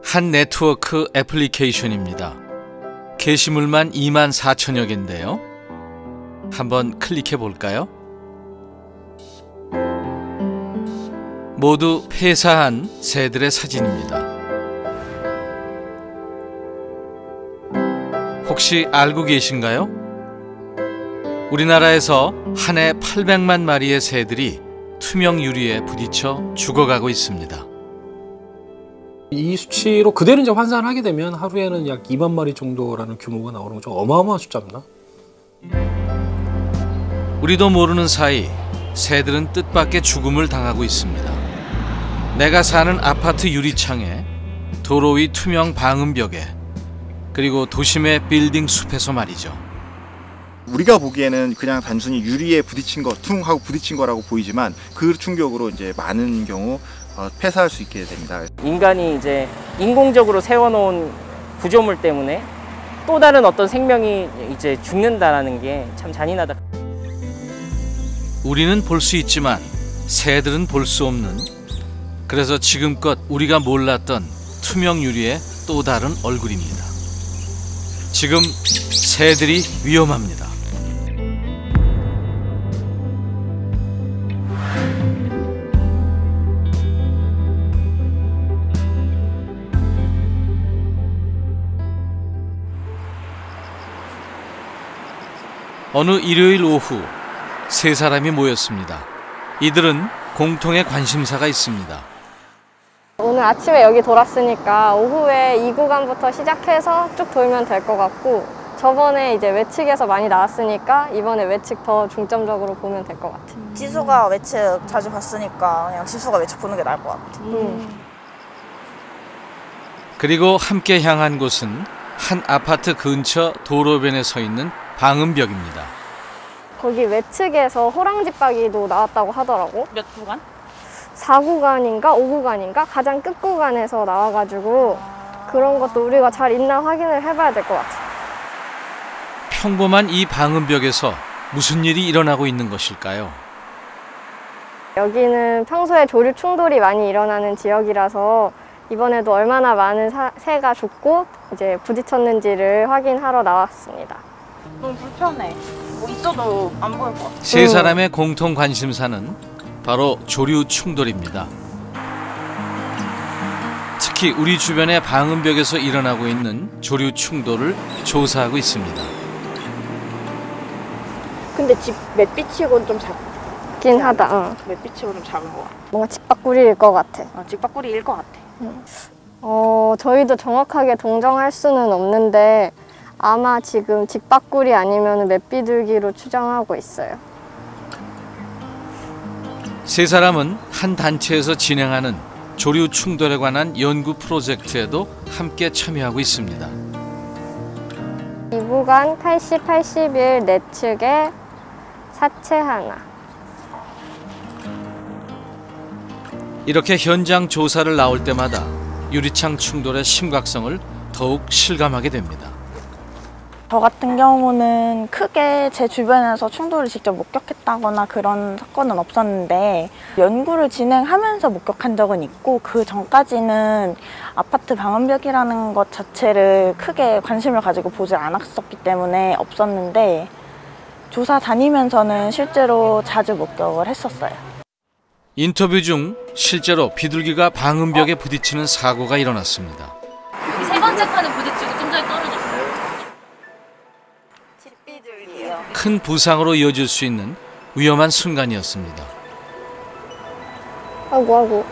한 네트워크 애플리케이션입니다. 게시물만 24,000여 개인데요. 한번 클릭해 볼까요? 모두 폐사한 새들의 사진입니다. 혹시 알고 계신가요? 우리나라에서 한 해 800만 마리의 새들이 투명 유리에 부딪혀 죽어가고 있습니다. 이 수치로 그대로 이제 환산하게 되면 하루에는 약 2만 마리 정도라는 규모가 나오는 좀 어마어마한 숫자입니다. 우리도 모르는 사이 새들은 뜻밖의 죽음을 당하고 있습니다. 내가 사는 아파트 유리창에, 도로 위 투명 방음벽에, 그리고 도심의 빌딩 숲에서 말이죠. 우리가 보기에는 그냥 단순히 유리에 부딪힌 거, 퉁 하고 부딪힌 거라고 보이지만 그 충격으로 이제 많은 경우 폐사할 수 있게 됩니다. 인간이 이제 인공적으로 세워놓은 구조물 때문에 또 다른 어떤 생명이 이제 죽는다라는 게 참 잔인하다. 우리는 볼 수 있지만 새들은 볼 수 없는, 그래서 지금껏 우리가 몰랐던 투명 유리의 또 다른 얼굴입니다. 지금 새들이 위험합니다. 어느 일요일 오후 세 사람이 모였습니다. 이들은 공통의 관심사가 있습니다. 오늘 아침에 여기 돌았으니까 오후에 이 구간부터 시작해서 쭉 돌면 될 것 같고, 저번에 이제 외측에서 많이 나왔으니까 이번에 외측 더 중점적으로 보면 될 것 같아요. 지수가 외측 자주 봤으니까 그냥 지수가 외측 보는 게 나을 것 같아. 그리고 함께 향한 곳은 한 아파트 근처 도로변에 서 있는 방음벽입니다. 거기 외측에서 호랑지박이도 나왔다고 하더라고. 몇 구간? 4구간인가 5구간인가 가장 끝구간에서 나와가지고 그런 것도 우리가 잘 있나 확인을 해봐야 될 것 같아. 평범한 이 방음벽에서 무슨 일이 일어나고 있는 것일까요? 여기는 평소에 조류 충돌이 많이 일어나는 지역이라서 이번에도 얼마나 많은 새가 죽고 이제 부딪혔는지를 확인하러 나왔습니다. 너무 불편해. 뭐 있어도 안 보일 것 같아. 세 사람의 공통 관심사는 바로 조류 충돌입니다. 특히 우리 주변의 방음벽에서 일어나고 있는 조류 충돌을 조사하고 있습니다. 근데 집 맷빛치고는 좀 작긴 하다. 맷빛치고 좀 작은 것 같아. 뭔가 집밥구리일 것 같아. 집밥구리일 것 같아. 저희도 정확하게 동정할 수는 없는데 아마 지금 집밥구리 아니면 맷비둘기로 추정하고 있어요. 세 사람은 한 단체에서 진행하는 조류 충돌에 관한 연구 프로젝트에도 함께 참여하고 있습니다. 이 구간 80, 81 내측에 사체 하나. 이렇게 현장 조사를 나올 때마다 유리창 충돌의 심각성을 더욱 실감하게 됩니다. 저 같은 경우는 크게 제 주변에서 충돌을 직접 목격했다거나 그런 사건은 없었는데 연구를 진행하면서 목격한 적은 있고, 그 전까지는 아파트 방음벽이라는 것 자체를 크게 관심을 가지고 보지 않았었기 때문에 없었는데 조사 다니면서는 실제로 자주 목격을 했었어요. 인터뷰 중 실제로 비둘기가 방음벽에 부딪히는 사고가 일어났습니다. 세 번째 칸에 부딪히고 좀 전에 떨어졌어요. 큰 부상으로 이어질 수 있는 위험한 순간이었습니다. 아이고.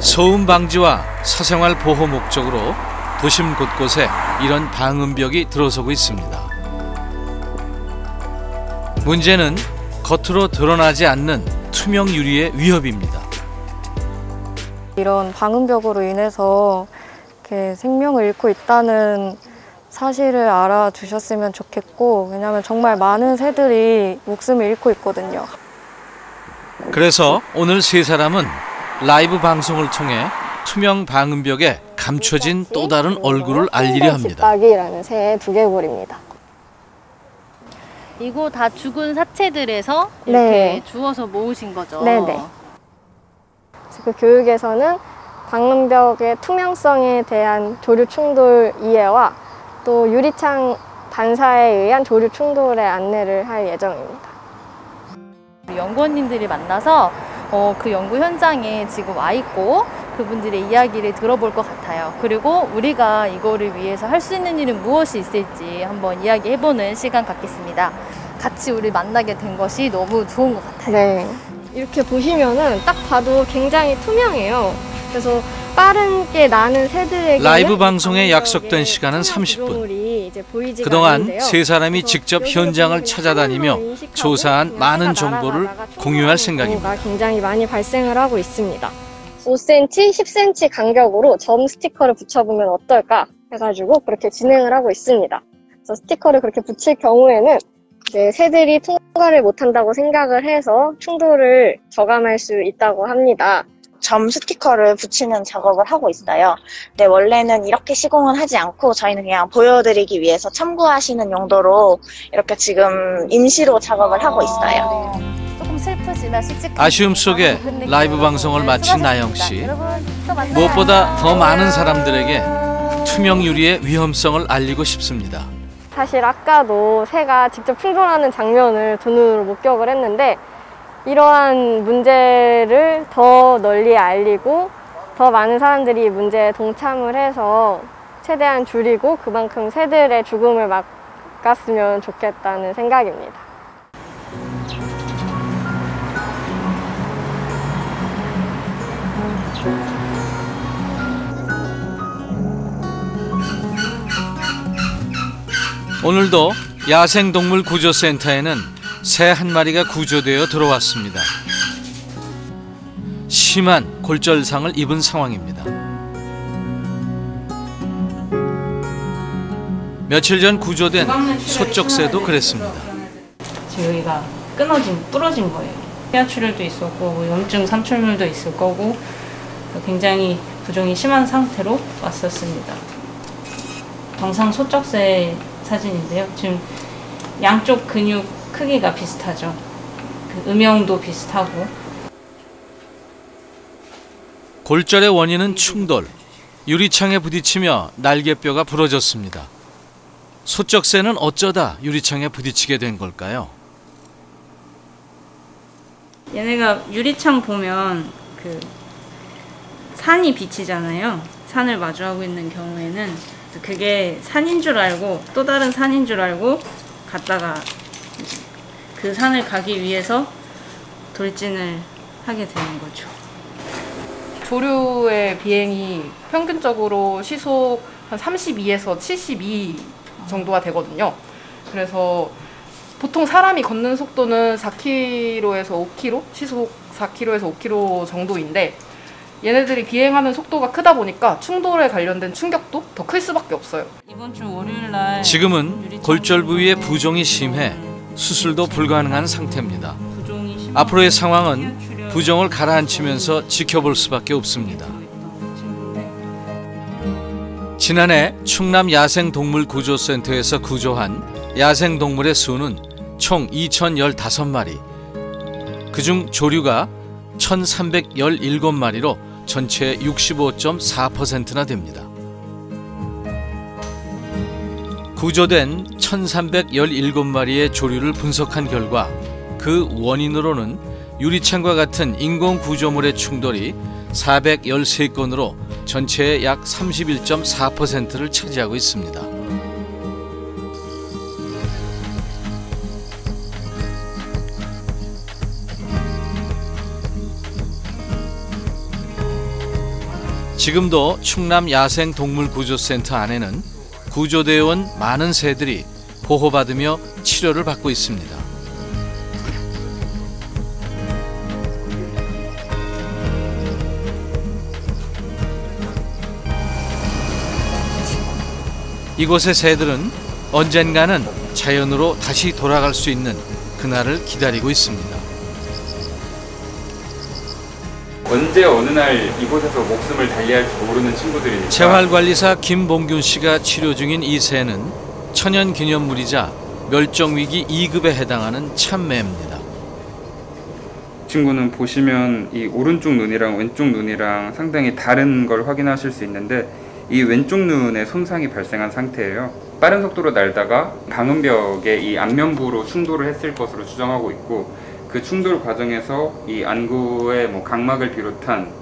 소음 방지와 사생활 보호 목적으로 도심 곳곳에 이런 방음벽이 들어서고 있습니다. 문제는 겉으로 드러나지 않는 투명 유리의 위협입니다. 이런 방음벽으로 인해서 이렇게 생명을 잃고 있다는 사실을 알아주셨으면 좋겠고, 왜냐하면 정말 많은 새들이 목숨을 잃고 있거든요. 그래서 오늘 세 사람은 라이브 방송을 통해 투명 방음벽에 감춰진 또 다른 얼굴을 알리려 합니다. 집박이라는 새의 두개골입니다. 이거 다 죽은 사체들에서 이렇게 네. 주워서 모으신 거죠? 네네. 그 교육에서는 방음벽의 투명성에 대한 조류 충돌 이해와 또 유리창 반사에 의한 조류 충돌의 안내를 할 예정입니다. 연구원님들이 만나서 그 연구 현장에 지금 와 있고 그분들의 이야기를 들어볼 것 같아요. 그리고 우리가 이거를 위해서 할 수 있는 일은 무엇이 있을지 한번 이야기해보는 시간 갖겠습니다. 같이 우리 만나게 된 것이 너무 좋은 것 같아요. 네. 이렇게 보시면은 딱 봐도 굉장히 투명해요. 그래서 빠르게 나는 새들에게 라이브 방송에 약속된 시간은 30분. 그동안 세 사람이 직접 현장을 찾아다니며 조사한 많은 정보를 공유할 생각입니다. 굉장히 많이 발생을 하고 있습니다. 5cm, 10cm 간격으로 점 스티커를 붙여보면 어떨까 해가지고 그렇게 진행을 하고 있습니다. 그래서 스티커를 그렇게 붙일 경우에는 이제 새들이 통과를 못한다고 생각을 해서 충돌을 저감할 수 있다고 합니다. 점 스티커를 붙이는 작업을 하고 있어요. 근데 원래는 이렇게 시공은 하지 않고 저희는 그냥 보여드리기 위해서 참고하시는 용도로 이렇게 지금 임시로 작업을 하고 있어요. 조금 슬프지만 솔직히 아쉬움 속에 라이브 방송을 마친 나영 씨. 무엇보다 더 많은 사람들에게 투명 유리의 위험성을 알리고 싶습니다. 사실 아까도 새가 직접 충돌하는 장면을 두 눈으로 목격을 했는데 이러한 문제를 더 널리 알리고 더 많은 사람들이 문제에 동참을 해서 최대한 줄이고 그만큼 새들의 죽음을 막았으면 좋겠다는 생각입니다. 오늘도 야생동물구조센터에는 새 한 마리가 구조되어 들어왔습니다. 심한 골절상을 입은 상황입니다. 며칠 전 구조된 소쩍새도 그랬습니다. 지금 여기가 부러진 거예요. 폐하출혈도 있었고 염증 삼출물도 있을 거고 굉장히 부종이 심한 상태로 왔었습니다. 경상 소쩍새 사진인데요. 지금 양쪽 근육 크기가 비슷하죠. 그 음영도 비슷하고. 골절의 원인은 충돌. 유리창에 부딪히며 날개뼈가 부러졌습니다. 소쩍새는 어쩌다 유리창에 부딪히게 된 걸까요? 얘네가 유리창 보면 그 산이 비치잖아요. 산을 마주하고 있는 경우에는 그게 산인 줄 알고 또 다른 산인 줄 알고 갔다가 그 산을 가기 위해서 돌진을 하게 되는 거죠. 조류의 비행이 평균적으로 시속 한 32에서 72 정도가 되거든요. 그래서 보통 사람이 걷는 속도는 4km에서 5km, 시속 4km에서 5km 정도인데 얘네들이 비행하는 속도가 크다 보니까 충돌에 관련된 충격도 더 클 수밖에 없어요. 이번 주 월요일 날 지금은 골절 부위에 부종이 심해 수술도 불가능한 상태입니다. 앞으로의 상황은 부종을 가라앉히면서 지켜볼 수밖에 없습니다. 지난해 충남 야생동물구조센터에서 구조한 야생동물의 수는 총 2,015마리. 그중 조류가 1,317마리로 전체의 65.4%나 됩니다. 구조된 1,317마리의 조류를 분석한 결과 그 원인으로는 유리창과 같은 인공 구조물의 충돌이 413건으로 전체의 약 31.4%를 차지하고 있습니다. 지금도 충남 야생동물구조센터 안에는 구조되어 온 많은 새들이 보호받으며 치료를 받고 있습니다. 이곳의 새들은 언젠가는 자연으로 다시 돌아갈 수 있는 그날을 기다리고 있습니다. 언제 어느 날 이곳에서 목숨을 달리할지 모르는 친구들이니까. 재활관리사 김봉균 씨가 치료 중인 이 새는 천연기념물이자 멸종위기 2급에 해당하는 참매입니다. 친구는 보시면 이 오른쪽 눈이랑 왼쪽 눈이랑 상당히 다른 걸 확인하실 수 있는데, 이 왼쪽 눈에 손상이 발생한 상태예요. 빠른 속도로 날다가 방음벽에 이 안면부로 충돌을 했을 것으로 추정하고 있고, 그 충돌 과정에서 이 안구의 각막을 비롯한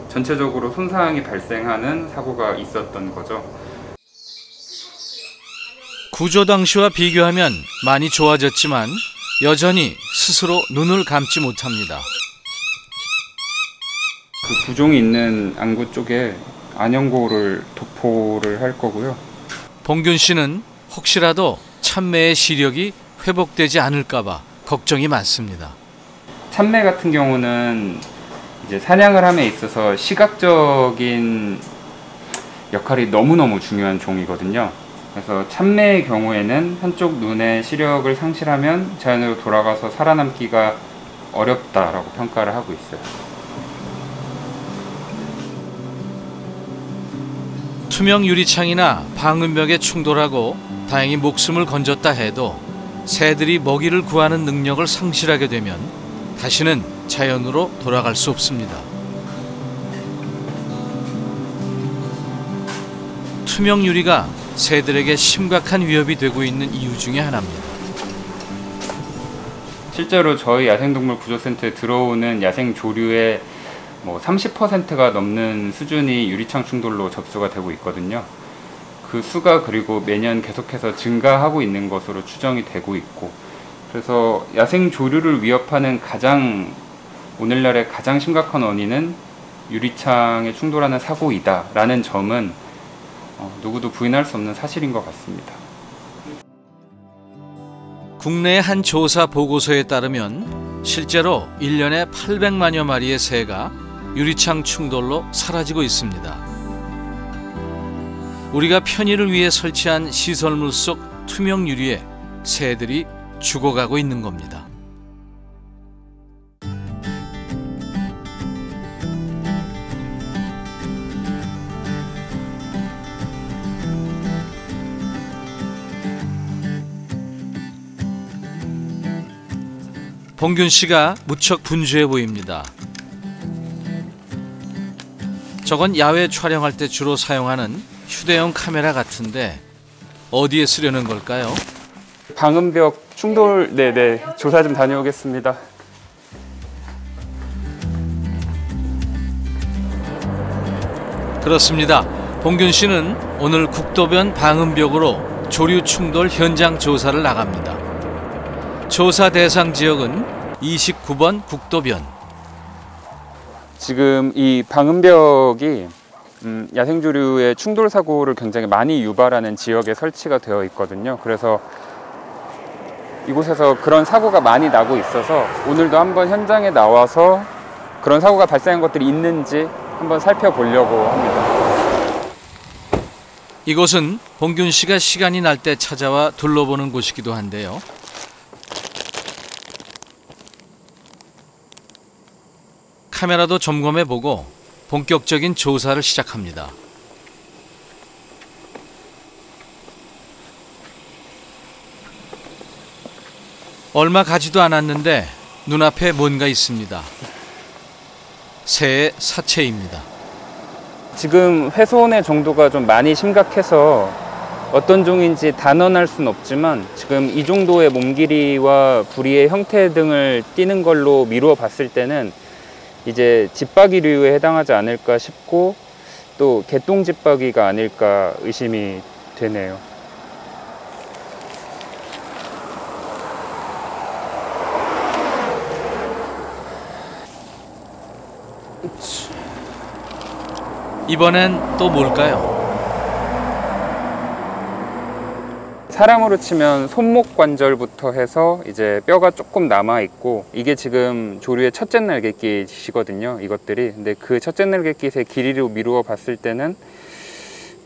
전체적으로 손상이 발생하는 사고가 있었던 거죠. 구조 당시와 비교하면 많이 좋아졌지만 여전히 스스로 눈을 감지 못합니다. 그 부종이 있는 안구 쪽에 안연고를 도포를 할 거고요. 봉균 씨는 혹시라도 참매의 시력이 회복되지 않을까봐 걱정이 많습니다. 참매 같은 경우는 이제 사냥을 함에 있어서 시각적인 역할이 너무너무 중요한 종이거든요. 그래서 참매의 경우에는 한쪽 눈의 시력을 상실하면 자연으로 돌아가서 살아남기가 어렵다라고 평가를 하고 있어요. 투명 유리창이나 방음벽에 충돌하고 다행히 목숨을 건졌다 해도 새들이 먹이를 구하는 능력을 상실하게 되면 다시는 자연으로 돌아갈 수 없습니다. 투명 유리가 새들에게 심각한 위협이 되고 있는 이유 중에 하나입니다. 실제로 저희 야생동물구조센터에 들어오는 야생 조류의 30%가 넘는 수준이 유리창 충돌로 접수가 되고 있거든요. 그 수가 그리고 매년 계속해서 증가하고 있는 것으로 추정이 되고 있고, 그래서 야생 조류를 위협하는 오늘날의 가장 심각한 원인은 유리창에 충돌하는 사고이다 라는 점은 누구도 부인할 수 없는 사실인 것 같습니다. 국내의 한 조사 보고서에 따르면 실제로 1년에 800만여 마리의 새가 유리창 충돌로 사라지고 있습니다. 우리가 편의를 위해 설치한 시설물 속 투명 유리에 새들이 죽어가고 있는 겁니다. 봉균 씨가 무척 분주해 보입니다. 저건 야외 촬영할 때 주로 사용하는 휴대용 카메라 같은데 어디에 쓰려는 걸까요? 방음벽 충돌 조사 좀 다녀오겠습니다. 그렇습니다. 봉균 씨는 오늘 국도변 방음벽으로 조류 충돌 현장 조사를 나갑니다. 조사 대상 지역은 29번 국도변. 지금 이 방음벽이 야생조류의 충돌 사고를 굉장히 많이 유발하는 지역에 설치가 되어 있거든요. 그래서 이곳에서 그런 사고가 많이 나고 있어서 오늘도 한번 현장에 나와서 그런 사고가 발생한 것들이 있는지 한번 살펴보려고 합니다. 이곳은 봉균 씨가 시간이 날 때 찾아와 둘러보는 곳이기도 한데요. 카메라도 점검해보고 본격적인 조사를 시작합니다. 얼마 가지도 않았는데 눈앞에 뭔가 있습니다. 새의 사체입니다. 지금 훼손의 정도가 좀 많이 심각해서 어떤 종인지 단언할 수는 없지만 지금 이 정도의 몸 길이와 부리의 형태 등을 띠는 걸로 미루어 봤을 때는 이제 집박이류에 해당하지 않을까 싶고, 또 개똥집박이가 아닐까 의심이 되네요. 이번엔 또 뭘까요? 사람으로 치면 손목 관절부터 해서 이제 뼈가 조금 남아 있고, 이게 지금 조류의 첫째 날갯깃이거든요, 이것들이. 근데 그 첫째 날갯깃의 길이로 미루어 봤을 때는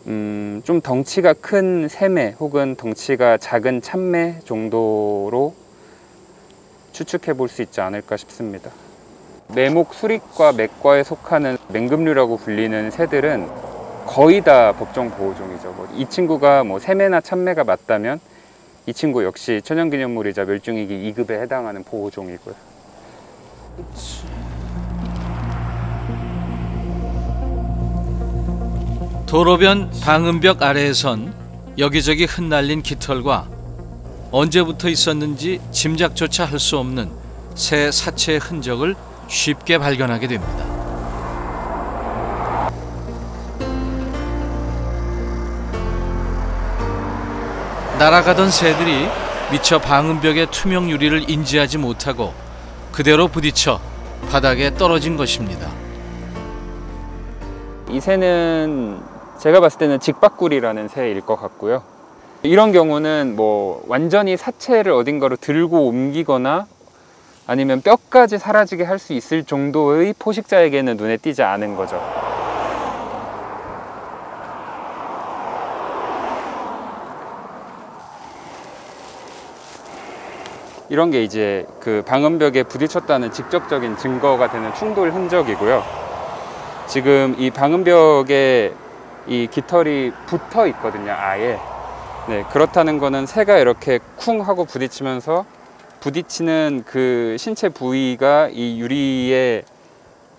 좀 덩치가 큰 새매 혹은 덩치가 작은 참매 정도로 추측해 볼 수 있지 않을까 싶습니다. 매목 수립과 맥과에 속하는 맹금류라고 불리는 새들은 거의 다 법정 보호종이죠. 이 친구가 새매나 참매가 맞다면 이 친구 역시 천연기념물이자 멸종위기 2급에 해당하는 보호종이고요. 도로변 방음벽 아래에선 여기저기 흩날린 깃털과 언제부터 있었는지 짐작조차 할 수 없는 새 사체의 흔적을 쉽게 발견하게 됩니다. 날아가던 새들이 미처 방음벽의 투명 유리를 인지하지 못하고 그대로 부딪혀 바닥에 떨어진 것입니다. 이 새는 제가 봤을 때는 직박구리라는 새일 것 같고요. 이런 경우는 뭐 완전히 사체를 어딘가로 들고 옮기거나 아니면 뼈까지 사라지게 할 수 있을 정도의 포식자에게는 눈에 띄지 않은 거죠. 이런 게 이제 그 방음벽에 부딪혔다는 직접적인 증거가 되는 충돌 흔적이고요. 지금 이 방음벽에 이 깃털이 붙어 있거든요, 아예. 네, 그렇다는 거는 새가 이렇게 쿵 하고 부딪히면서 부딪히는 그 신체 부위가 이 유리에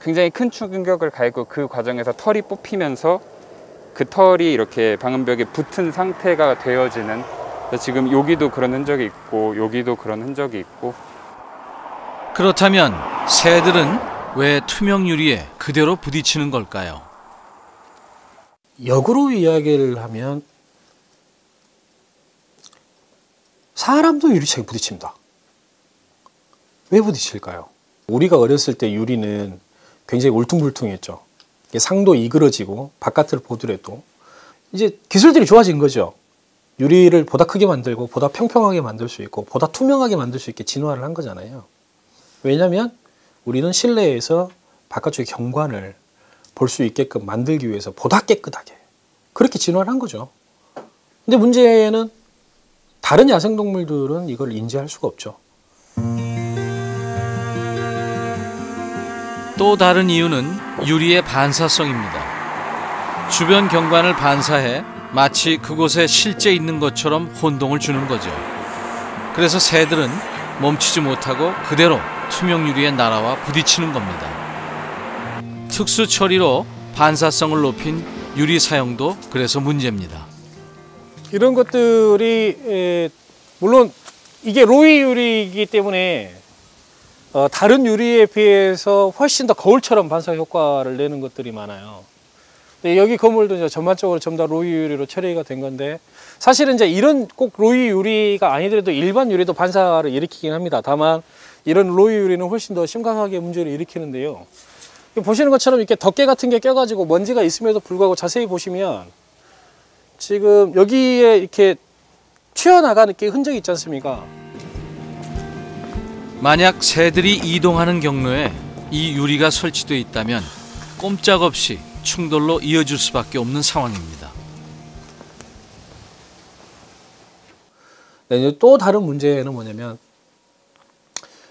굉장히 큰 충격을 가했고 그 과정에서 털이 뽑히면서 그 털이 이렇게 방음벽에 붙은 상태가 되어지는, 지금 여기도 그런 흔적이 있고 여기도 그런 흔적이 있고. 그렇다면 새들은 왜 투명 유리에 그대로 부딪히는 걸까요? 역으로 이야기를 하면 사람도 유리창에 부딪힙니다. 왜 부딪힐까요? 우리가 어렸을 때 유리는 굉장히 울퉁불퉁했죠. 상도 이그러지고 바깥을 보더라도 이제 기술들이 좋아진 거죠. 유리를 보다 크게 만들고 보다 평평하게 만들 수 있고 보다 투명하게 만들 수 있게 진화를 한 거잖아요. 왜냐하면 우리는 실내에서 바깥쪽의 경관을 볼 수 있게끔 만들기 위해서 보다 깨끗하게 그렇게 진화를 한 거죠. 근데 문제는 다른 야생동물들은 이걸 인지할 수가 없죠. 또 다른 이유는 유리의 반사성입니다. 주변 경관을 반사해 마치 그곳에 실제 있는 것처럼 혼동을 주는 거죠. 그래서 새들은 멈추지 못하고 그대로 투명 유리에 날아와 부딪히는 겁니다. 특수 처리로 반사성을 높인 유리 사용도 그래서 문제입니다. 이런 것들이 물론 이게 로이 유리이기 때문에 다른 유리에 비해서 훨씬 더 거울처럼 반사 효과를 내는 것들이 많아요. 근데 여기 건물도 이제 전반적으로 전부 다 로이 유리로 처리가 된 건데, 사실은 이제 이런 꼭 로이 유리가 아니더라도 일반 유리도 반사를 일으키긴 합니다. 다만 이런 로이 유리는 훨씬 더 심각하게 문제를 일으키는데요. 보시는 것처럼 이렇게 덮개 같은 게 껴가지고 먼지가 있음에도 불구하고 자세히 보시면 지금 여기에 이렇게 튀어나가는 게 흔적이 있지 않습니까? 만약 새들이 이동하는 경로에 이 유리가 설치되어 있다면 꼼짝없이 충돌로 이어질 수밖에 없는 상황입니다. 네, 또 다른 문제는 뭐냐면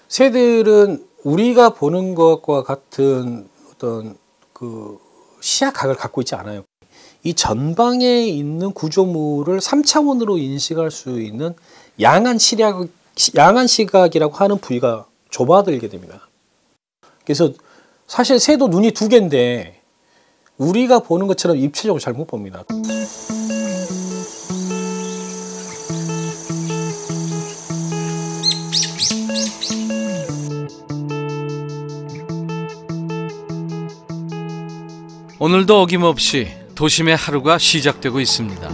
새들은 우리가 보는 것과 같은 어떤 그 시야각을 갖고 있지 않아요. 이 전방에 있는 구조물을 3차원으로 인식할 수 있는 양안 시각이라고 하는 부위가 좁아들게 됩니다. 그래서 사실 새도 눈이 두 개인데 우리가 보는 것처럼 입체적으로 잘 못 봅니다. 오늘도 어김없이 도심의 하루가 시작되고 있습니다.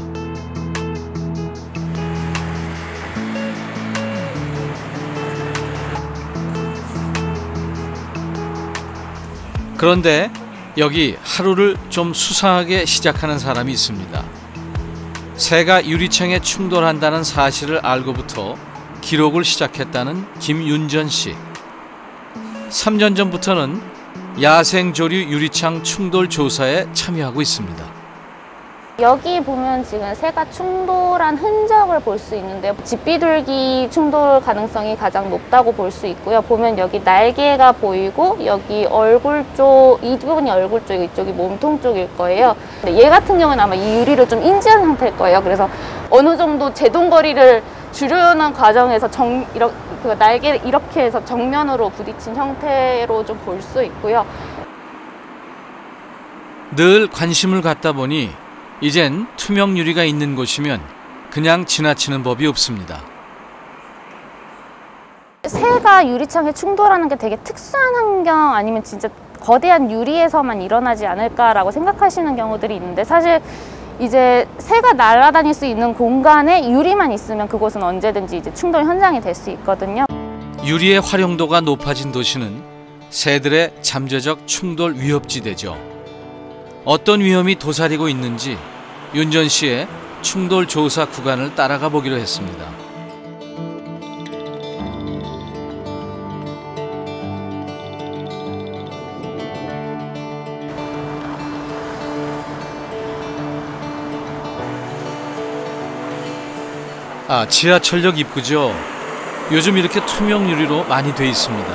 그런데 여기 하루를 좀 수상하게 시작하는 사람이 있습니다. 새가 유리창에 충돌한다는 사실을 알고부터 기록을 시작했다는 김윤전 씨. 3년 전부터는 야생조류 유리창 충돌 조사에 참여하고 있습니다. 여기 보면 지금 새가 충돌한 흔적을 볼 수 있는데요. 집비둘기 충돌 가능성이 가장 높다고 볼 수 있고요. 보면 여기 날개가 보이고 여기 얼굴 쪽, 이 부분이 얼굴 쪽, 이쪽이 몸통 쪽일 거예요. 얘 같은 경우는 아마 이 유리를 좀 인지한 상태일 거예요. 그래서 어느 정도 제동거리를 줄여놓은 과정에서 그 날개를 이렇게 해서 정면으로 부딪힌 형태로 좀 볼 수 있고요. 늘 관심을 갖다 보니 이젠 투명 유리가 있는 곳이면 그냥 지나치는 법이 없습니다. 새가 유리창에 충돌하는 게 되게 특수한 환경 아니면 진짜 거대한 유리에서만 일어나지 않을까라고 생각하시는 경우들이 있는데, 사실 이제 새가 날아다닐 수 있는 공간에 유리만 있으면 그곳은 언제든지 이제 충돌 현장이 될 수 있거든요. 유리의 활용도가 높아진 도시는 새들의 잠재적 충돌 위협지대죠. 어떤 위험이 도사리고 있는지 윤전 씨의 충돌 조사 구간을 따라가 보기로 했습니다. 지하철역 입구죠. 요즘 이렇게 투명 유리로 많이 돼 있습니다.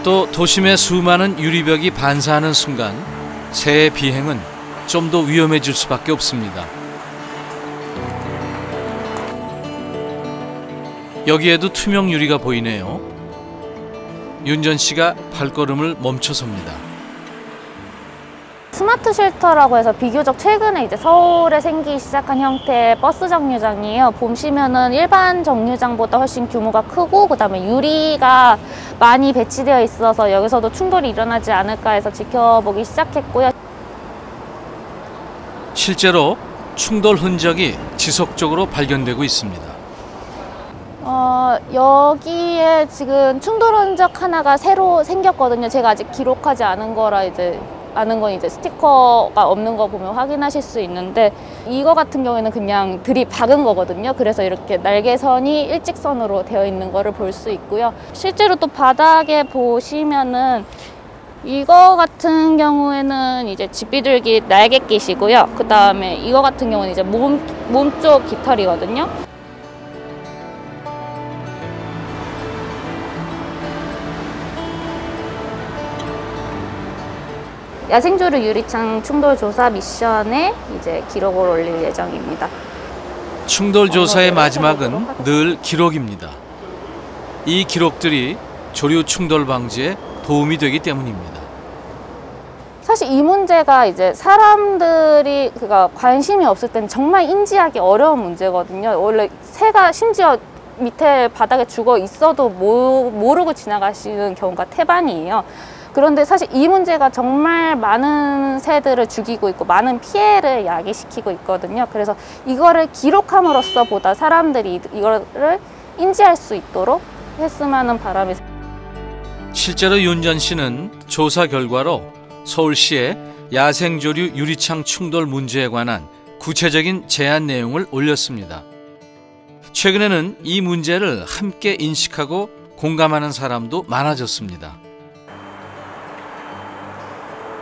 또 도심의 수많은 유리벽이 반사하는 순간 새의 비행은 좀 더 위험해질 수밖에 없습니다. 여기에도 투명 유리가 보이네요. 윤전 씨가 발걸음을 멈춰섭니다. 스마트 쉘터라고 해서 비교적 최근에 이제 서울에 생기기 시작한 형태의 버스 정류장이에요. 보시면은 일반 정류장보다 훨씬 규모가 크고, 그다음에 유리가 많이 배치되어 있어서 여기서도 충돌이 일어나지 않을까 해서 지켜보기 시작했고요. 실제로 충돌 흔적이 지속적으로 발견되고 있습니다. 여기에 지금 충돌 흔적 하나가 새로 생겼거든요. 제가 아직 기록하지 않은 거라 아는 건 이제 스티커가 없는 거 보면 확인하실 수 있는데, 이거 같은 경우에는 그냥 들이박은 거거든요. 그래서 이렇게 날개선이 일직선으로 되어 있는 거를 볼 수 있고요. 실제로 또 바닥에 보시면은 이거 같은 경우에는 이제 집비둘기 날갯깃이고요. 그 다음에 이거 같은 경우는 이제 몸쪽 깃털이거든요. 야생조류 유리창 충돌 조사 미션에 이제 기록을 올릴 예정입니다. 충돌 조사의 마지막은 늘 기록입니다. 이 기록들이 조류 충돌 방지에 도움이 되기 때문입니다. 사실 이 문제가 이제 사람들이 관심이 없을 때는 정말 인지하기 어려운 문제거든요. 원래 새가 심지어 밑에 바닥에 죽어 있어도 모르고 지나가시는 경우가 태반이에요. 그런데 사실 이 문제가 정말 많은 새들을 죽이고 있고 많은 피해를 야기시키고 있거든요. 그래서 이거를 기록함으로써 보다 사람들이 이거를 인지할 수 있도록 했으면 하는 바람이. 실제로 윤전 씨는 조사 결과로 서울시에 야생조류 유리창 충돌 문제에 관한 구체적인 제안 내용을 올렸습니다. 최근에는 이 문제를 함께 인식하고 공감하는 사람도 많아졌습니다.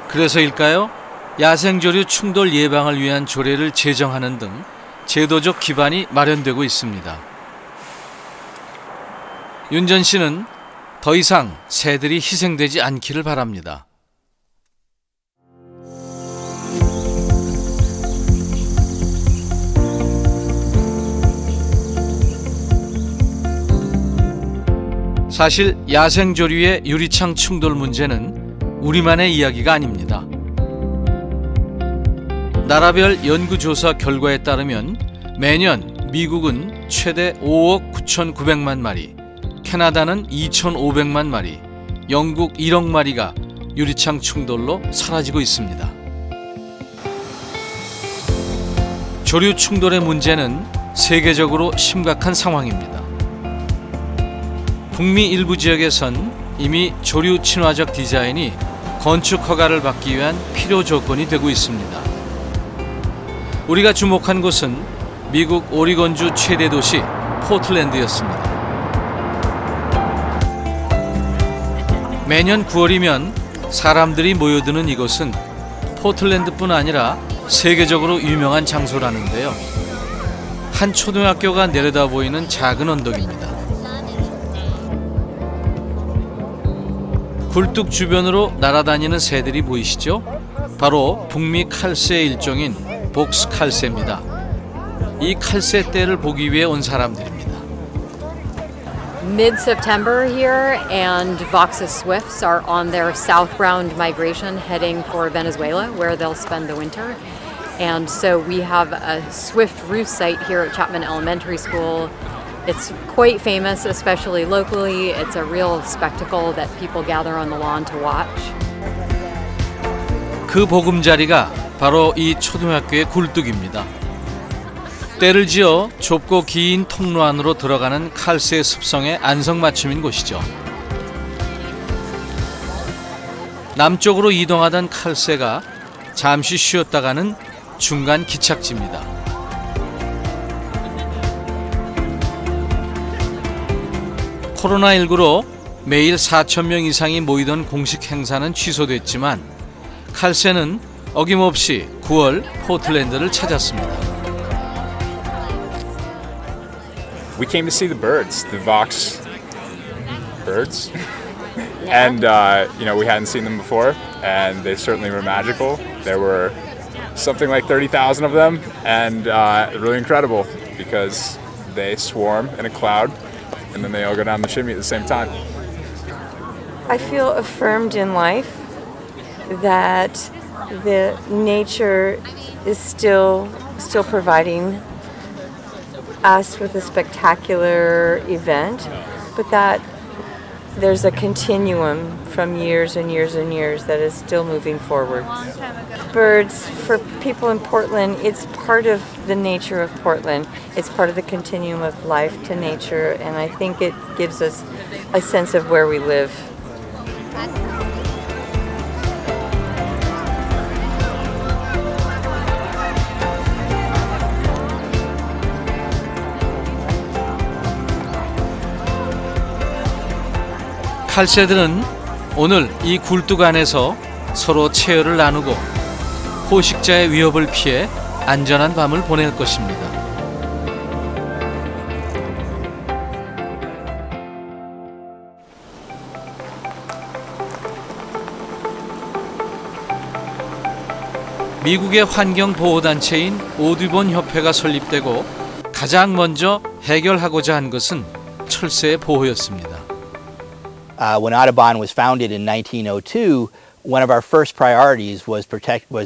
그래서일까요? 야생조류 충돌 예방을 위한 조례를 제정하는 등 제도적 기반이 마련되고 있습니다. 윤전 씨는 더 이상 새들이 희생되지 않기를 바랍니다. 사실 야생조류의 유리창 충돌 문제는 우리만의 이야기가 아닙니다. 나라별 연구조사 결과에 따르면 매년 미국은 최대 5억 9,900만 마리, 캐나다는 2,500만 마리, 영국 1억 마리가 유리창 충돌로 사라지고 있습니다. 조류 충돌의 문제는 세계적으로 심각한 상황입니다. 북미 일부 지역에선 이미 조류 친화적 디자인이 건축 허가를 받기 위한 필요 조건이 되고 있습니다. 우리가 주목한 곳은 미국 오리건주 최대 도시 포틀랜드였습니다. 매년 9월이면 사람들이 모여드는 이곳은 포틀랜드뿐 아니라 세계적으로 유명한 장소라는데요. 한 초등학교가 내려다 보이는 작은 언덕입니다. 굴뚝 주변으로 날아다니는 새들이 보이시죠? 바로 북미 칼새의 일종인 복스칼새입니다. 이 칼새 떼를 보기 위해 온 사람들입니다. Mid-September here, and Voxus swifts are on their southbound migration heading for Venezuela, where they'll spend the winter. And so we have a swift roost site here at Chapman Elementary School. It's quite famous, especially locally. It's a real spectacle that people gather on the lawn to watch. 그 보금자리가 바로 이 초등학교의 굴뚝입니다. 때를 지어 좁고 긴 통로 안으로 들어가는 칼새 습성의 안성맞춤인 곳이죠. 남쪽으로 이동하던 칼새가 잠시 쉬었다가는 중간 기착지입니다. 코로나19로 매일 4,000명 이상이 모이던 공식 행사는 취소됐지만 칼새는 어김없이 9월 포틀랜드를 찾았습니다. We came to see the birds, the Vox birds, and we hadn't seen them before, and they certainly were magical. There were something like 30,000 of them, and really incredible because they swarm in a cloud, and then they all go down the chimney at the same time. I feel affirmed in life that the nature is still providing us with a spectacular event, but that there's a continuum from years and years and years that is still moving forward. Birds, for people in Portland, it's part of the nature of Portland. It's part of the continuum of life to nature, and I think it gives us a sense of where we live. 칼새들은 오늘 이 굴뚝 안에서 서로 체열을 나누고 포식자의 위협을 피해 안전한 밤을 보낼 것입니다. 미국의 환경보호단체인 오듀본 협회가 설립되고 가장 먼저 해결하고자 한 것은 철새의 보호였습니다. When Audubon was founded in 1902, one of our first priorities was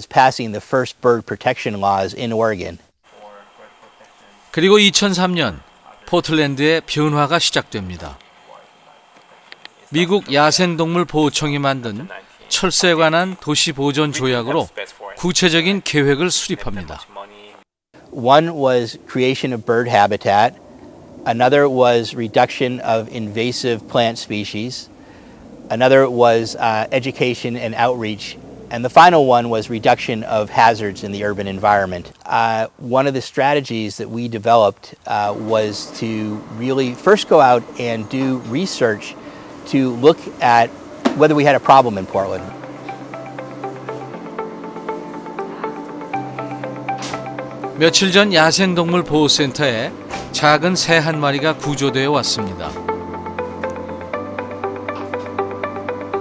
passing the first bird protection laws in Oregon. 그리고 2003년 포틀랜드의 변화가 시작됩니다. 미국 야생동물 보호청이 만든 철새에 관한 도시 보존 조약으로 구체적인 계획을 수립합니다. One was creation of bird habitat. Another was reduction of invasive plant species. Another was education and outreach. And the final one was reduction of hazards in the urban environment. One of the strategies that we developed was to really first go out and do research to look at whether we had a problem in Portland. 며칠 전 야생동물 보호센터에 작은 새 한 마리가 구조되어 왔습니다.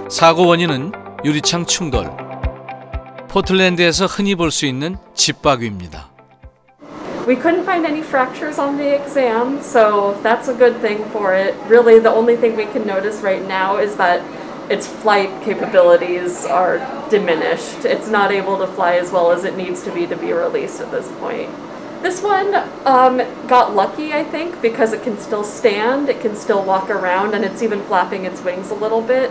사고 원인은 유리창 충돌. 포틀랜드에서 흔히 볼 수 있는 집바귀입니다. We couldn't find any fractures on the exam, so that's a good thing for it. Really, the only thing we can notice right now is that its flight capabilities are diminished. It's not able to fly as well as it needs to be released at this point. This one got lucky, I think, because it can still stand, it can still walk around, and it's even flapping its wings a little bit.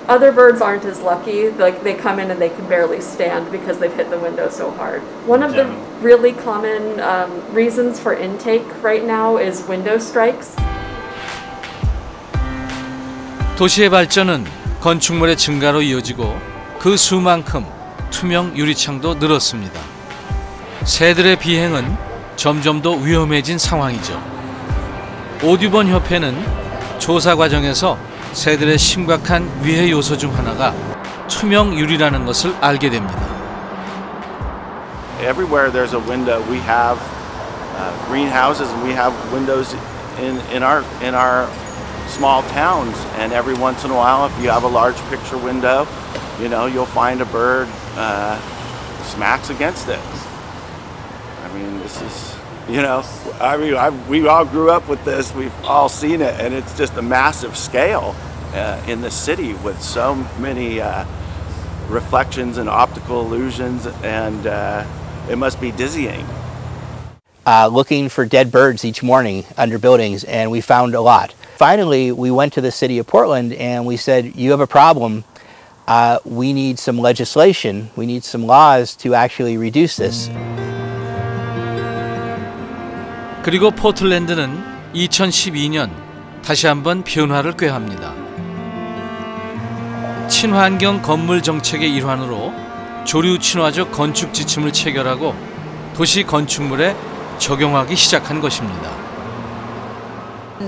Other birds aren't as lucky. Like, they come in and they can barely stand because they've hit the window so hard. One of the really common reasons for intake right now is window strikes. 도시의 발전은 건축물의 증가로 이어지고 그 수만큼 투명 유리창도 늘었습니다. 새들의 비행은 점점 더 위험해진 상황이죠. 오듀본 협회는 조사 과정에서 새들의 심각한 위해 요소 중 하나가 투명 유리라는 것을 알게 됩니다. Everywhere there's a window, we have greenhouses and we have windows in our small towns, and every once in a while, if you have a large picture window, you'll find a bird smacks against it. I mean, You know, I mean, we all grew up with this. We've all seen it, and it's just a massive scale in the city with so many reflections and optical illusions, and it must be dizzying. Looking for dead birds each morning under buildings, and we found a lot. Finally, we went to the city of Portland and we said, you have a problem. We need some legislation, we need some laws to actually reduce this. 그리고 포틀랜드는 2012년 다시 한번 변화를 꾀합니다. 친환경 건물 정책의 일환으로 조류 친화적 건축 지침을 체결하고 도시 건축물에 적용하기 시작한 것입니다.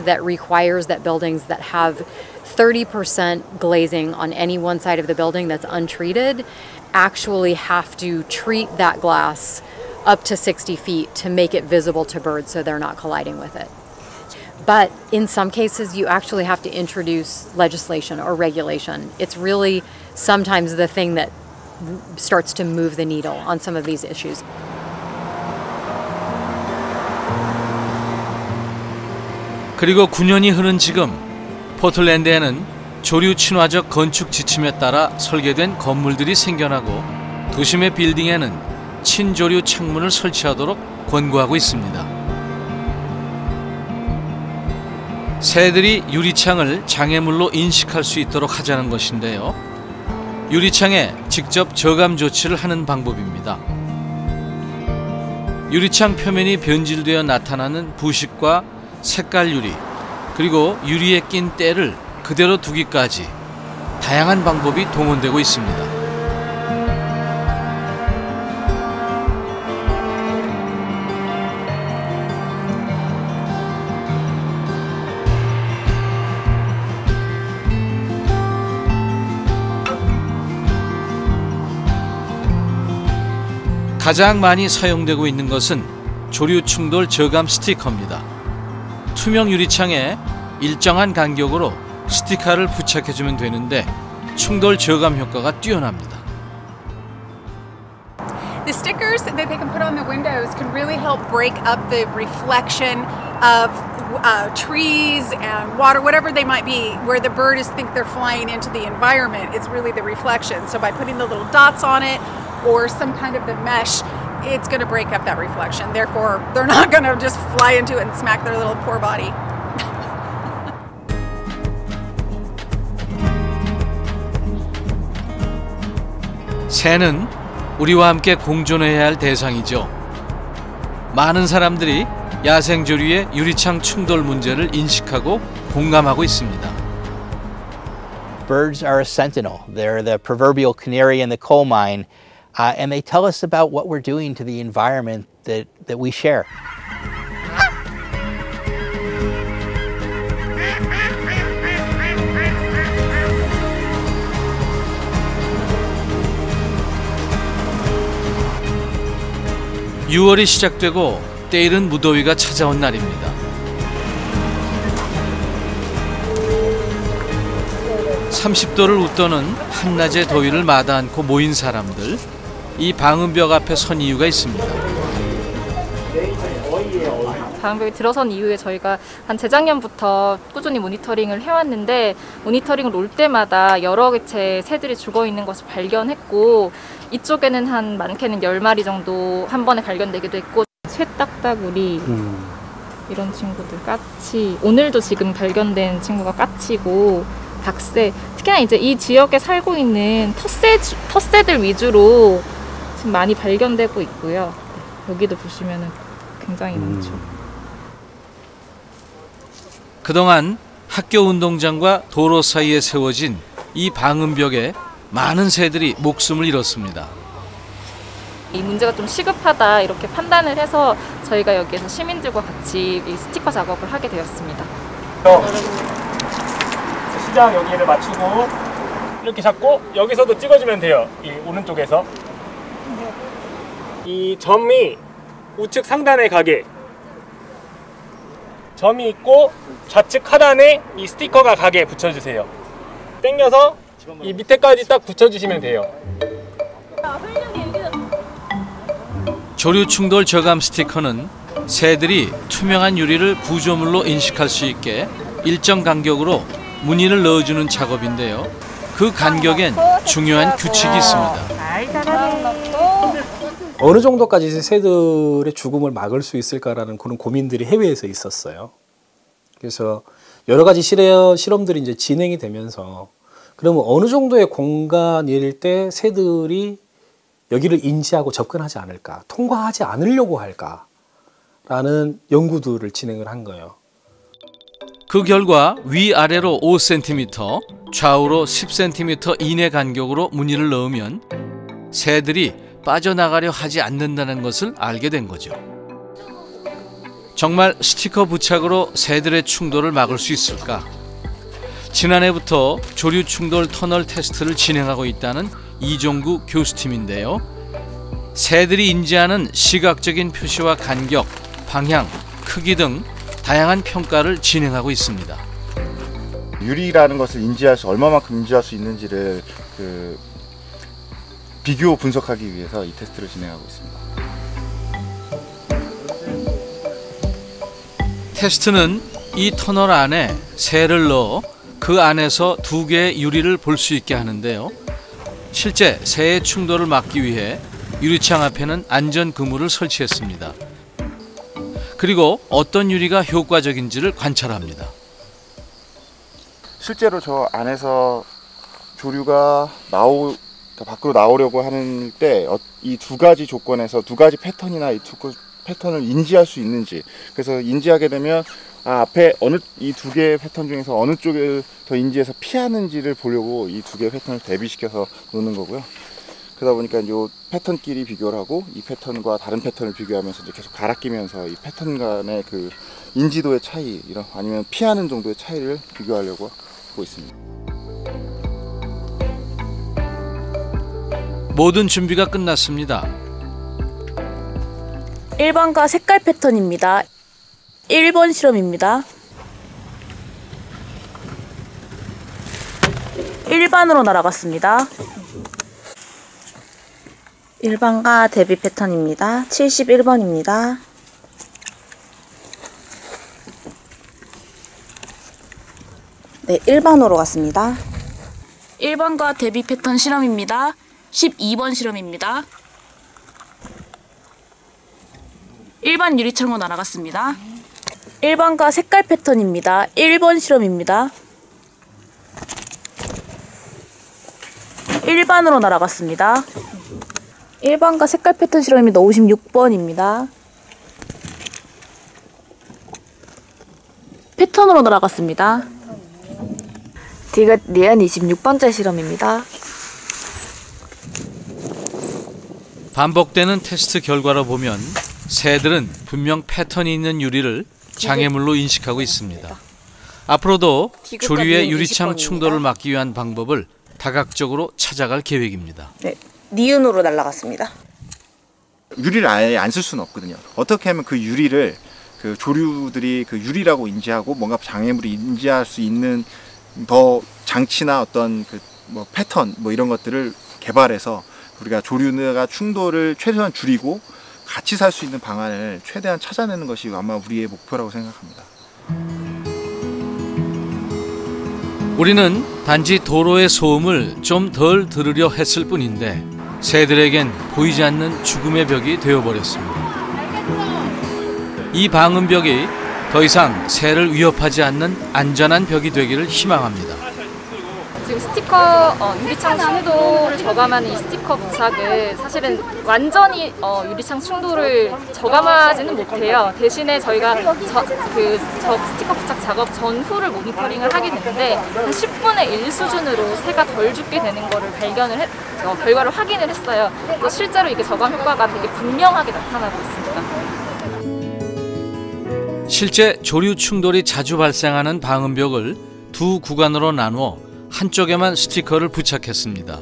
That requires that buildings that have 30% glazing on any one side of the building that's untreated actually have to treat that glass up to 60 feet to make it visible to birds so they're not colliding with it. But in some cases, you actually have to introduce legislation or regulation. It's really sometimes the thing that starts to move the needle on some of these issues. 그리고 9년이 흐른 지금 포틀랜드에는 조류 친화적 건축 지침에 따라 설계된 건물들이 생겨나고 도심의 빌딩에는 친조류 창문을 설치하도록 권고하고 있습니다. 새들이 유리창을 장애물로 인식할 수 있도록 하자는 것인데요. 유리창에 직접 저감 조치를 하는 방법입니다. 유리창 표면이 변질되어 나타나는 부식과 색깔 유리, 그리고 유리에 낀 때를 그대로 두기까지 다양한 방법이 동원되고 있습니다. 가장 많이 사용되고 있는 것은 조류 충돌 저감 스티커입니다. 투명 유리창에 일정한 간격으로 스티커를 부착해주면 되는데 충돌 저감 효과가 뛰어납니다. The stickers that they can put on the windows can really help break up the reflection of trees and water, whatever they might be, where the birds think they're flying into the environment. It's really the reflection. So by putting the little dots on it or some kind of the mesh, it's going to break up that reflection. Therefore, they're not going to just fly into it and smack their little poor body. 새는 우리와 함께 공존해야 할 대상이죠. 많은 사람들이 야생조류의 유리창 충돌 문제를 인식하고 공감하고 있습니다. Birds are a sentinel. They're the proverbial canary in the coal mine. And they tell us about what we're doing to the environment that we share. (6월이) 시작되고 때이른 무더위가 찾아온 날입니다. (30도를) 웃도는 한낮의 더위를 마다 않고 모인 사람들. 이 방음벽 앞에 선 이유가 있습니다. 방음벽에 들어선 이후에 저희가 한 재작년부터 꾸준히 모니터링을 해왔는데 모니터링을 올 때마다 여러 개체의 새들이 죽어있는 것을 발견했고 이쪽에는 한 많게는 10마리 정도 한 번에 발견되기도 했고 쇠딱따구리 이런 친구들, 까치, 오늘도 지금 발견된 친구가 까치고 박새, 특히나 이제 이 지역에 살고 있는 텃새들 위주로 지금 많이 발견되고 있고요. 여기도 보시면은 굉장히 많죠. 그동안 학교 운동장과 도로 사이에 세워진 이 방음벽에 많은 새들이 목숨을 잃었습니다. 이 문제가 좀 시급하다 이렇게 판단을 해서 저희가 여기에서 시민들과 같이 이 스티커 작업을 하게 되었습니다. 시장 여기를 맞추고 이렇게 잡고 여기서도 찍어주면 돼요. 이 오른쪽에서 이 점이 우측 상단에 가게 점이 있고 좌측 하단에 이 스티커가 가게 붙여주세요. 당겨서 이 밑에까지 딱 붙여주시면 돼요. 조류 충돌 저감 스티커는 새들이 투명한 유리를 구조물로 인식할 수 있게 일정 간격으로 무늬를 넣어주는 작업인데요. 그 간격엔 중요한 규칙이 있습니다. 어느 정도까지 새들의 죽음을 막을 수 있을까라는 그런 고민들이 해외에서 있었어요. 그래서 여러 가지 실험들이 이제 진행이 되면서 그러면 어느 정도의 공간일 때 새들이 여기를 인지하고 접근하지 않을까, 통과하지 않으려고 할까라는 연구들을 진행을 한 거예요. 그 결과 위아래로 5cm, 좌우로 10cm 이내 간격으로 무늬를 넣으면 새들이 빠져나가려 하지 않는다는 것을 알게 된 거죠. 정말 스티커 부착으로 새들의 충돌을 막을 수 있을까? 지난해부터 조류 충돌 터널 테스트를 진행하고 있다는 이종구 교수팀인데요. 새들이 인지하는 시각적인 표시와 간격, 방향, 크기 등 다양한 평가를 진행하고 있습니다. 유리라는 것을 얼마만큼 인지할 수 있는지를 비교 분석하기 위해서 이 테스트를 진행하고 있습니다. 테스트는 이 터널 안에 새를 넣어 그 안에서 2개의 유리를 볼 수 있게 하는데요. 실제 새의 충돌을 막기 위해 유리창 앞에는 안전 그물을 설치했습니다. 그리고 어떤 유리가 효과적인지를 관찰합니다. 실제로 저 안에서 조류가 밖으로 나오려고 하는 때 이 2가지 조건에서 2가지 패턴이나 이 패턴을 인지할 수 있는지, 그래서 인지하게 되면 앞에 이 2개의 패턴 중에서 어느 쪽을 더 인지해서 피하는지를 보려고 이 2개의 패턴을 대비시켜서 놓는 거고요. 그러다 보니까 이 패턴끼리 비교를 하고 이 패턴과 다른 패턴을 비교하면서 이제 계속 갈아 끼면서 이 패턴 간의 그 인지도의 차이, 아니면 피하는 정도의 차이를 비교하려고 하고 있습니다. 모든 준비가 끝났습니다. 1번과 색깔 패턴입니다. 1번 실험입니다. 일반으로 날아갔습니다. 1번과 대비 패턴입니다. 71번입니다. 네, 1번으로 갔습니다. 1번과 대비 패턴 실험입니다. 12번 실험입니다. 1번 유리창으로 날아갔습니다. 1번과 색깔 패턴입니다. 1번 실험입니다. 1번으로 날아갔습니다. 1번과 색깔 패턴 실험입니다. 56번입니다. 패턴으로 날아갔습니다. 디귿리안 26번째 실험입니다. 반복되는 테스트 결과로 보면 새들은 분명 패턴이 있는 유리를 장애물로 인식하고 있습니다. 앞으로도 조류의 유리창 충돌을 막기 위한 방법을 다각적으로 찾아갈 계획입니다. 네, 니은으로 날아갔습니다. 유리를 아예 안 쓸 수는 없거든요. 어떻게 하면 그 유리를 조류들이 그 유리라고 인지하고 뭔가 장애물을 인지할 수 있는 더 장치나 어떤 패턴 이런 것들을 개발해서 우리가 조류가 충돌을 최소한 줄이고 같이 살 수 있는 방안을 최대한 찾아내는 것이 아마 우리의 목표라고 생각합니다. 우리는 단지 도로의 소음을 좀 덜 들으려 했을 뿐인데 새들에겐 보이지 않는 죽음의 벽이 되어버렸습니다. 이 방음벽이 더 이상 새를 위협하지 않는 안전한 벽이 되기를 희망합니다. 지금 스티커 유리창 충돌을 저감하는 이 스티커 부착을 사실은 완전히 유리창 충돌을 저감하지는 못해요. 대신에 저희가 스티커 부착 작업 전후를 모니터링을 하게 되는데 한 10분의 1 수준으로 새가 덜 죽게 되는 거를 결과를 확인을 했어요. 그래서 실제로 이게 저감 효과가 되게 분명하게 나타나고 있습니다. 실제 조류 충돌이 자주 발생하는 방음벽을 2 구간으로 나누어 한쪽에만 스티커를 부착했습니다.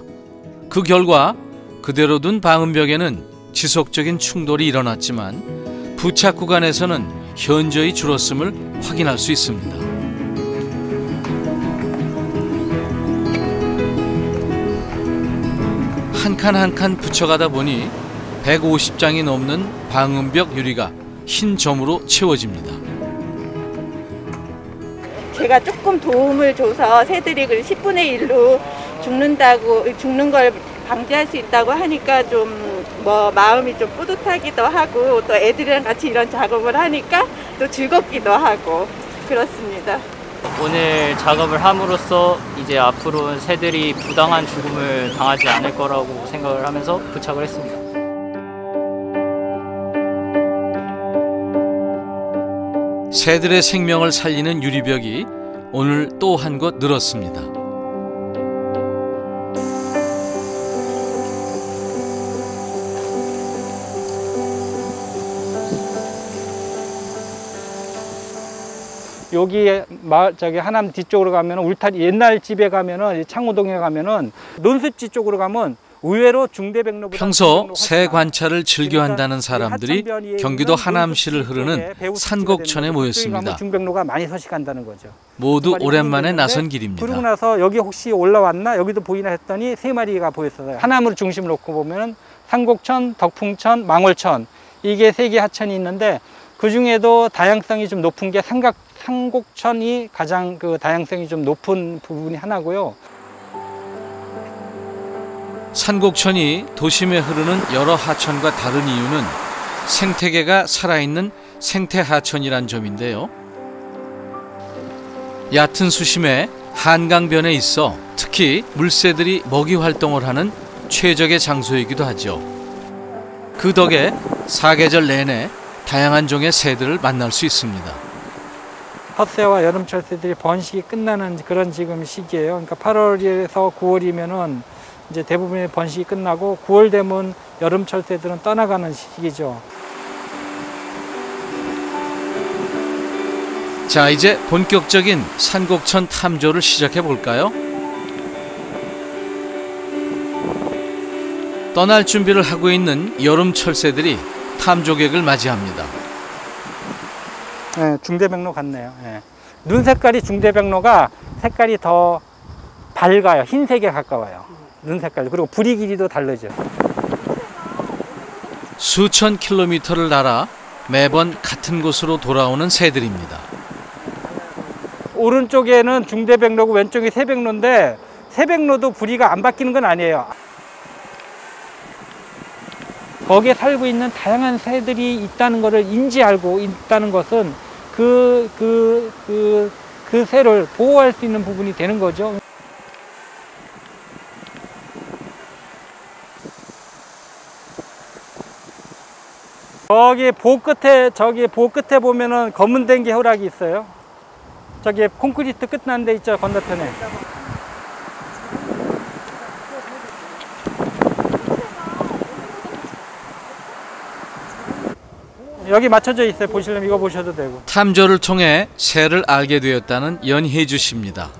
그 결과 그대로 둔 방음벽에는 지속적인 충돌이 일어났지만 부착 구간에서는 현저히 줄었음을 확인할 수 있습니다. 한 칸 한 칸 붙여가다 보니 150장이 넘는 방음벽 유리가 흰 점으로 채워집니다. 제가 조금 도움을 줘서 새들이 10분의 1로 죽는 걸 방지할 수 있다고 하니까 좀 마음이 좀 뿌듯하기도 하고, 또 애들이랑 같이 이런 작업을 하니까 또 즐겁기도 하고 그렇습니다. 오늘 작업을 함으로써 이제 앞으로 새들이 부당한 죽음을 당하지 않을 거라고 생각을 하면서 부착을 했습니다. 새들의 생명을 살리는 유리벽이 오늘 또 한 곳 늘었습니다. 여기 마을 하남 뒤쪽으로 가면은 울타리 옛날 집에 가면은 창호동에 가면은 논습지 쪽으로 가면 의외로 중대백로보다 평소 새 관찰을 즐겨한다는 사람들이 경기도 하남시를 흐르는 산곡천에 모였습니다. 중백로가 많이 서식한다는 거죠. 모두 오랜만에 나선 길입니다. 그러고 나서 여기 혹시 올라왔나 여기도 보이나 했더니 3마리가 보였어요. 하남을 중심으로 놓고 보면은 산곡천, 덕풍천, 망월천 이게 3개 하천이 있는데 그 중에도 다양성이 좀 높은 게 산곡천이 가장 다양성이 좀 높은 부분이 하나고요. 산곡천이 도심에 흐르는 여러 하천과 다른 이유는 생태계가 살아있는 생태하천이란 점인데요. 얕은 수심에 한강변에 있어 특히 물새들이 먹이 활동을 하는 최적의 장소이기도 하죠. 그 덕에 사계절 내내 다양한 종의 새들을 만날 수 있습니다. 헛새와 여름철새들이 번식이 끝나는 그런 지금 시기예요. 그러니까 8월에서 9월이면은 이제 대부분의 번식이 끝나고 9월 되면 여름철새들은 떠나가는 시기죠. 자, 이제 본격적인 산곡천 탐조를 시작해 볼까요? 떠날 준비를 하고 있는 여름철새들이 탐조객을 맞이합니다. 네, 중대백로 같네요. 네. 눈 색깔이 중대백로가 색깔이 더 밝아요. 흰색에 가까워요. 눈 색깔. 그리고 부리 길이도 다르죠. 수천 킬로미터를 날아 매번 같은 곳으로 돌아오는 새들입니다. 오른쪽에는 중대백로고 왼쪽이 새백로인데 새백로도 부리가 안 바뀌는 건 아니에요. 거기에 살고 있는 다양한 새들이 있다는 것을 인지하고 있다는 것은 그 새를 보호할 수 있는 부분이 되는 거죠. 저기 보 끝에 보면은 검은 댕기 호락이 있어요. 저기 콘크리트 끝난 데 있죠, 건너편에. 여기 맞춰져 있어요. 보시려면 이거 보셔도 되고. 탐조를 통해 새를 알게 되었다는 연혜주 씨입니다.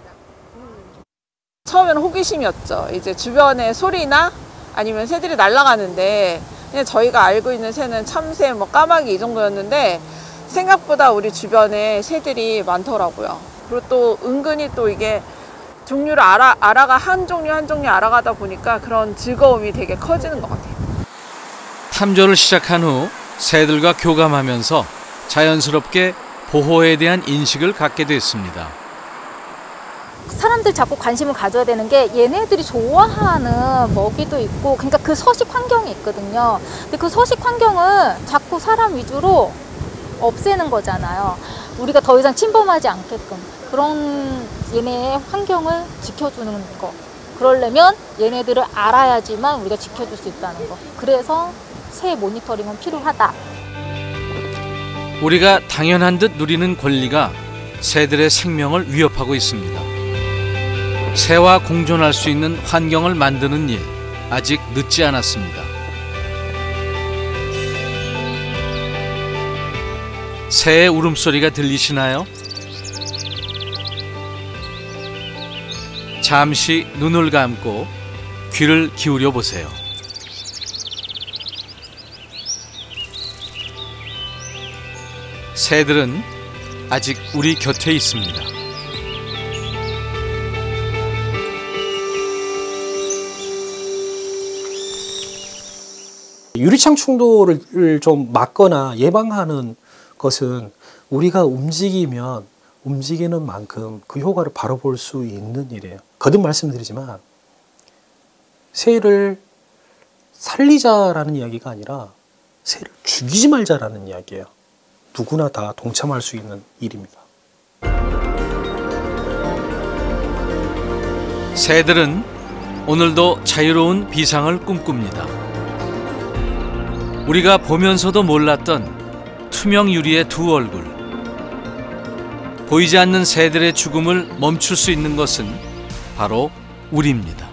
처음에는 호기심이었죠. 이제 주변에 소리나 아니면 새들이 날아가는데 그냥 저희가 알고 있는 새는 참새, 까마귀 이 정도였는데 생각보다 우리 주변에 새들이 많더라고요. 그리고 또 은근히 또 이게 종류를 알아가 한 종류 알아가다 보니까 그런 즐거움이 되게 커지는 것 같아요. 탐조를 시작한 후 새들과 교감하면서 자연스럽게 보호에 대한 인식을 갖게 됐습니다. 사람들 자꾸 관심을 가져야 되는 게 얘네들이 좋아하는 먹이도 있고, 그러니까 그 서식 환경이 있거든요. 근데 그 서식 환경은 자꾸 사람 위주로 없애는 거잖아요. 우리가 더 이상 침범하지 않게끔 그런 얘네의 환경을 지켜주는 거. 그러려면 얘네들을 알아야지만 우리가 지켜줄 수 있다는 거. 그래서 새 모니터링은 필요하다. 우리가 당연한 듯 누리는 권리가 새들의 생명을 위협하고 있습니다. 새와 공존할 수 있는 환경을 만드는 일, 아직 늦지 않았습니다. 새의 울음소리가 들리시나요? 잠시 눈을 감고 귀를 기울여 보세요. 새들은 아직 우리 곁에 있습니다. 유리창 충돌을 좀 막거나 예방하는 것은 우리가 움직이면 움직이는 만큼 그 효과를 바로 볼 수 있는 일이에요. 거듭 말씀드리지만 새를 살리자라는 이야기가 아니라 새를 죽이지 말자라는 이야기예요. 누구나 다 동참할 수 있는 일입니다. 새들은 오늘도 자유로운 비상을 꿈꿉니다. 우리가 보면서도 몰랐던 투명 유리의 두 얼굴. 보이지 않는 새들의 죽음을 멈출 수 있는 것은 바로 우리입니다.